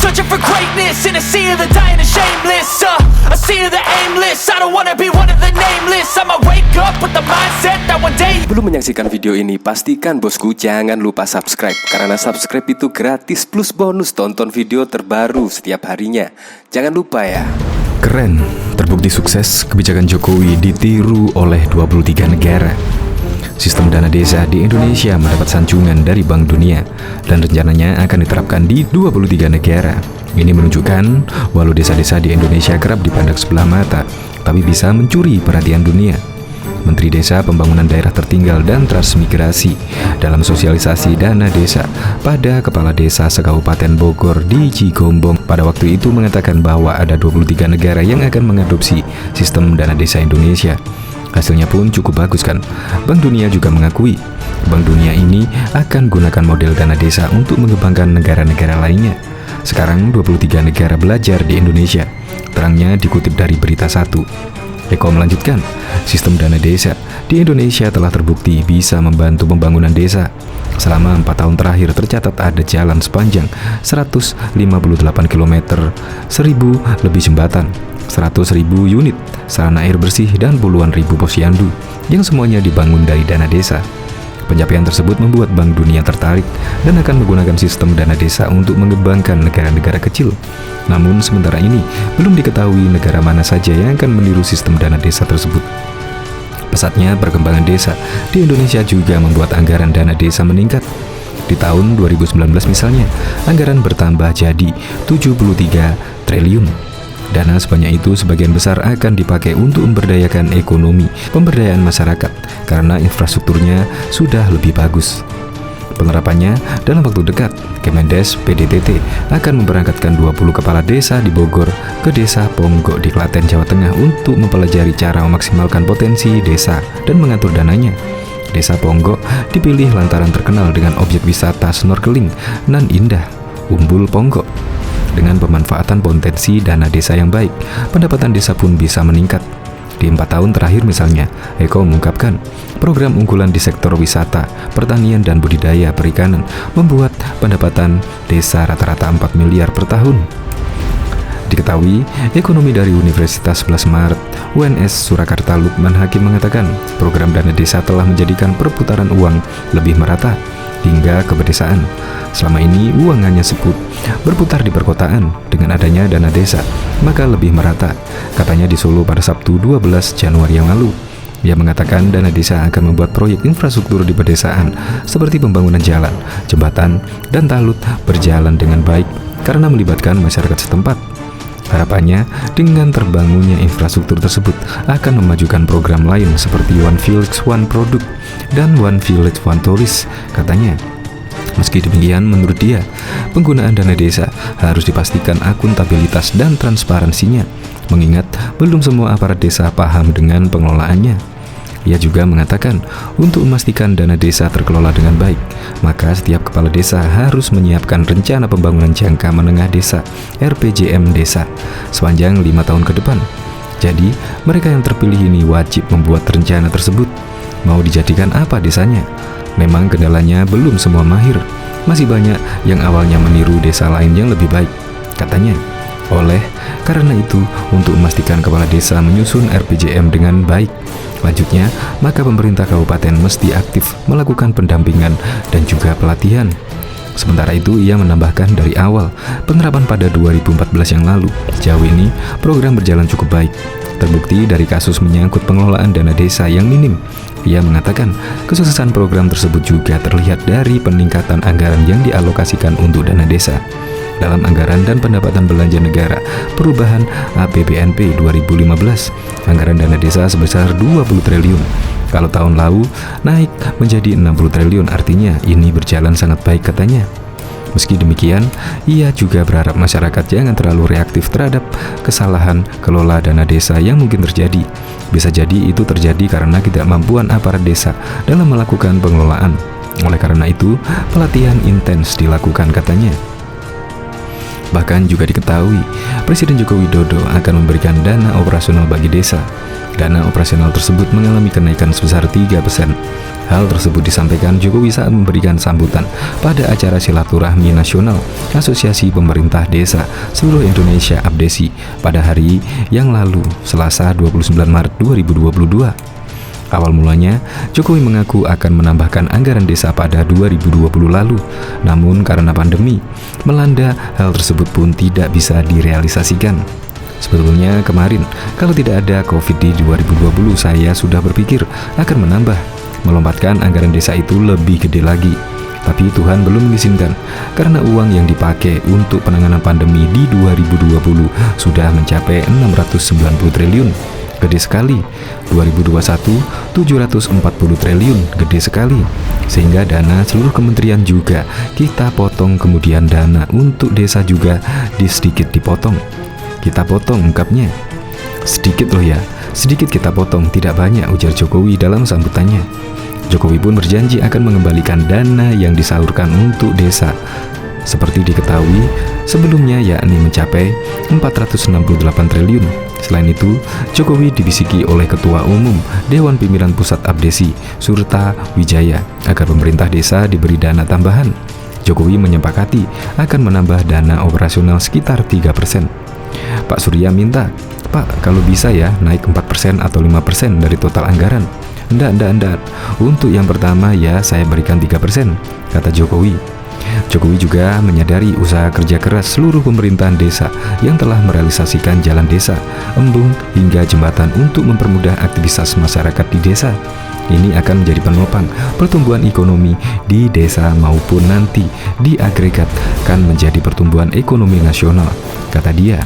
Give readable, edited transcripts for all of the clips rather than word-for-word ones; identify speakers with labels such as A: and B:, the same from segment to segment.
A: searching for greatness in a sea of the dying and shameless. A sea of the aimless. I don't wanna be one of the nameless. I'ma wake up with the mindset that one day.
B: Belum menyaksikan video ini, pastikan bosku jangan lupa subscribe. Karena subscribe itu gratis plus bonus tonton video terbaru setiap harinya. Jangan lupa ya.
C: Keren, terbukti sukses kebijakan Jokowi ditiru oleh 23 negara. Sistem dana desa di Indonesia mendapat sanjungan dari Bank Dunia dan rencananya akan diterapkan di 23 negara. Ini menunjukkan walau desa-desa di Indonesia kerap dipandang sebelah mata, tapi bisa mencuri perhatian dunia. Menteri Desa, Pembangunan Daerah Tertinggal dan Transmigrasi dalam sosialisasi dana desa pada Kepala Desa Sekabupaten Bogor di Cigombong pada waktu itu mengatakan bahwa ada 23 negara yang akan mengadopsi sistem dana desa Indonesia. Hasilnya pun cukup bagus kan? Bank Dunia juga mengakui Bank Dunia ini akan gunakan model dana desa untuk mengembangkan negara-negara lainnya. Sekarang 23 negara belajar di Indonesia. Terangnya dikutip dari Berita 1. Eko melanjutkan, sistem dana desa di Indonesia telah terbukti bisa membantu pembangunan desa. Selama 4 tahun terakhir tercatat ada jalan sepanjang 158 km, 1.000 lebih jembatan, 100.000 unit sarana air bersih dan puluhan ribu posyandu yang semuanya dibangun dari dana desa. Pencapaian tersebut membuat Bank Dunia tertarik dan akan menggunakan sistem dana desa untuk mengembangkan negara-negara kecil. Namun sementara ini belum diketahui negara mana saja yang akan meniru sistem dana desa tersebut. Pesatnya perkembangan desa di Indonesia juga membuat anggaran dana desa meningkat. Di tahun 2019 misalnya, anggaran bertambah jadi 73 triliun. Dana sebanyak itu sebagian besar akan dipakai untuk memberdayakan ekonomi, pemberdayaan masyarakat, karena infrastrukturnya sudah lebih bagus. Penerapannya dalam waktu dekat, Kemendes PDTT akan memberangkatkan 20 kepala desa di Bogor ke desa Ponggok di Klaten, Jawa Tengah untuk mempelajari cara memaksimalkan potensi desa dan mengatur dananya. Desa Ponggok dipilih lantaran terkenal dengan objek wisata snorkeling nan indah, Umbul Ponggok. Dengan pemanfaatan potensi dana desa yang baik, pendapatan desa pun bisa meningkat. Di 4 tahun terakhir misalnya, Eko mengungkapkan, program unggulan di sektor wisata, pertanian dan budidaya perikanan membuat pendapatan desa rata-rata 4 miliar per tahun. Diketahui, ekonomi dari Universitas 11 Maret UNS Surakarta Lukman Hakim mengatakan, program dana desa telah menjadikan perputaran uang lebih merata hingga ke pedesaan. Selama ini uang hanya berputar di perkotaan. Dengan adanya dana desa, maka lebih merata, katanya di Solo pada Sabtu 12 Januari yang lalu. Ia mengatakan dana desa akan membuat proyek infrastruktur di pedesaan seperti pembangunan jalan, jembatan, dan talut berjalan dengan baik karena melibatkan masyarakat setempat. Harapannya, dengan terbangunnya infrastruktur tersebut akan memajukan program lain seperti One Village One Product dan One Village One Tourist, katanya. Meski demikian, menurut dia, penggunaan dana desa harus dipastikan akuntabilitas dan transparansinya, mengingat belum semua aparat desa paham dengan pengelolaannya. Ia juga mengatakan, untuk memastikan dana desa terkelola dengan baik, maka setiap kepala desa harus menyiapkan rencana pembangunan jangka menengah desa (RPJM desa) sepanjang 5 tahun ke depan. Jadi, mereka yang terpilih ini wajib membuat rencana tersebut. Mau dijadikan apa desanya? Memang kendalanya belum semua mahir. Masih banyak yang awalnya meniru desa lain yang lebih baik, katanya. Karena itu, untuk memastikan kepala desa menyusun RPJM dengan baik, lanjutnya, maka pemerintah kabupaten mesti aktif melakukan pendampingan dan juga pelatihan. Sementara itu, ia menambahkan dari awal penerapan pada 2014 yang lalu, sejauh ini program berjalan cukup baik. Terbukti dari kasus menyangkut pengelolaan dana desa yang minim. Ia mengatakan, kesuksesan program tersebut juga terlihat dari peningkatan anggaran yang dialokasikan untuk dana desa. Dalam anggaran dan pendapatan belanja negara perubahan APBNP 2015, anggaran dana desa sebesar 20 triliun. Kalau tahun lalu naik menjadi 60 triliun, artinya ini berjalan sangat baik, katanya. Meski demikian, ia juga berharap masyarakat jangan terlalu reaktif terhadap kesalahan kelola dana desa yang mungkin terjadi. Bisa jadi itu terjadi karena ketidakmampuan aparat desa dalam melakukan pengelolaan. Oleh karena itu, pelatihan intens dilakukan, katanya. Bahkan juga diketahui, Presiden Joko Widodo akan memberikan dana operasional bagi desa. Dana operasional tersebut mengalami kenaikan sebesar 3%. Hal tersebut disampaikan Jokowi saat memberikan sambutan pada acara silaturahmi nasional Asosiasi Pemerintah Desa Seluruh Indonesia (APDESI) pada hari yang lalu, Selasa 29 Maret 2022. Awal mulanya, Jokowi mengaku akan menambahkan anggaran desa pada 2020 lalu. Namun karena pandemi melanda, hal tersebut pun tidak bisa direalisasikan. Sebetulnya kemarin, kalau tidak ada COVID di 2020, saya sudah berpikir akan melompatkan anggaran desa itu lebih gede lagi. Tapi Tuhan belum mengizinkan, karena uang yang dipakai untuk penanganan pandemi di 2020 sudah mencapai 690 triliun. Gede sekali. 2021 740 triliun, gede sekali. Sehingga dana seluruh kementerian juga kita potong, kemudian dana untuk desa juga sedikit dipotong. Kita potong, ungkapnya. Sedikit loh ya, sedikit kita potong, tidak banyak, ujar Jokowi dalam sambutannya. Jokowi pun berjanji akan mengembalikan dana yang disalurkan untuk desa seperti diketahui sebelumnya, yakni mencapai 468 triliun. Selain itu, Jokowi dibisiki oleh Ketua Umum Dewan Pimpinan Pusat APDESI, Surta Wijaya, agar pemerintah desa diberi dana tambahan. Jokowi menyepakati akan menambah dana operasional sekitar 3%. Pak Surya minta, "Pak, kalau bisa ya naik 4% atau 5% dari total anggaran." Enggak. Untuk yang pertama ya saya berikan 3%, kata Jokowi. Jokowi juga menyadari usaha kerja keras seluruh pemerintahan desa yang telah merealisasikan jalan desa, embung, hingga jembatan untuk mempermudah aktivitas masyarakat di desa. Ini akan menjadi penopang pertumbuhan ekonomi di desa maupun nanti diagregatkan menjadi pertumbuhan ekonomi nasional, kata dia.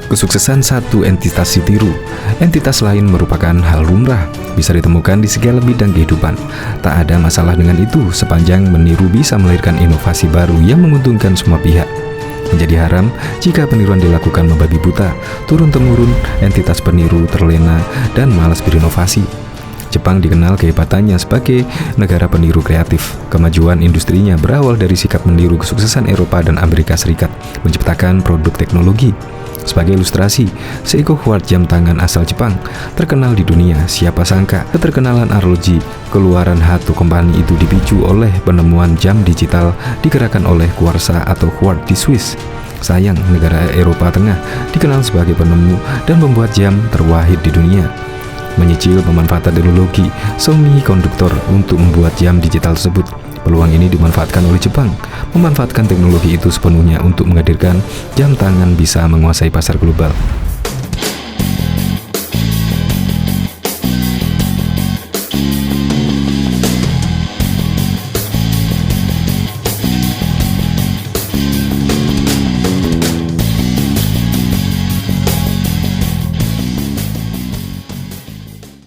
C: Kesuksesan satu entitas ditiru, entitas lain merupakan hal lumrah, bisa ditemukan di segala bidang kehidupan. Tak ada masalah dengan itu sepanjang meniru bisa melahirkan inovasi baru yang menguntungkan semua pihak. Menjadi haram jika peniruan dilakukan membabi buta, turun-temurun, entitas peniru terlena dan malas berinovasi. Jepang dikenal kehebatannya sebagai negara peniru kreatif. Kemajuan industrinya berawal dari sikap meniru kesuksesan Eropa dan Amerika Serikat menciptakan produk teknologi. Sebagai ilustrasi, seekor Ward jam tangan asal Jepang terkenal di dunia. Siapa sangka keterkenalan arloji keluaran Hato Company itu dipicu oleh penemuan jam digital digerakkan oleh Quartz atau Ward di Swiss. Sayang, negara Eropa Tengah dikenal sebagai penemu dan pembuat jam terwahid di dunia. Menyicil pemanfaatan teknologi semikonduktor untuk membuat jam digital tersebut. Peluang ini dimanfaatkan oleh Jepang, memanfaatkan teknologi itu sepenuhnya untuk menghadirkan jam tangan bisa menguasai pasar global.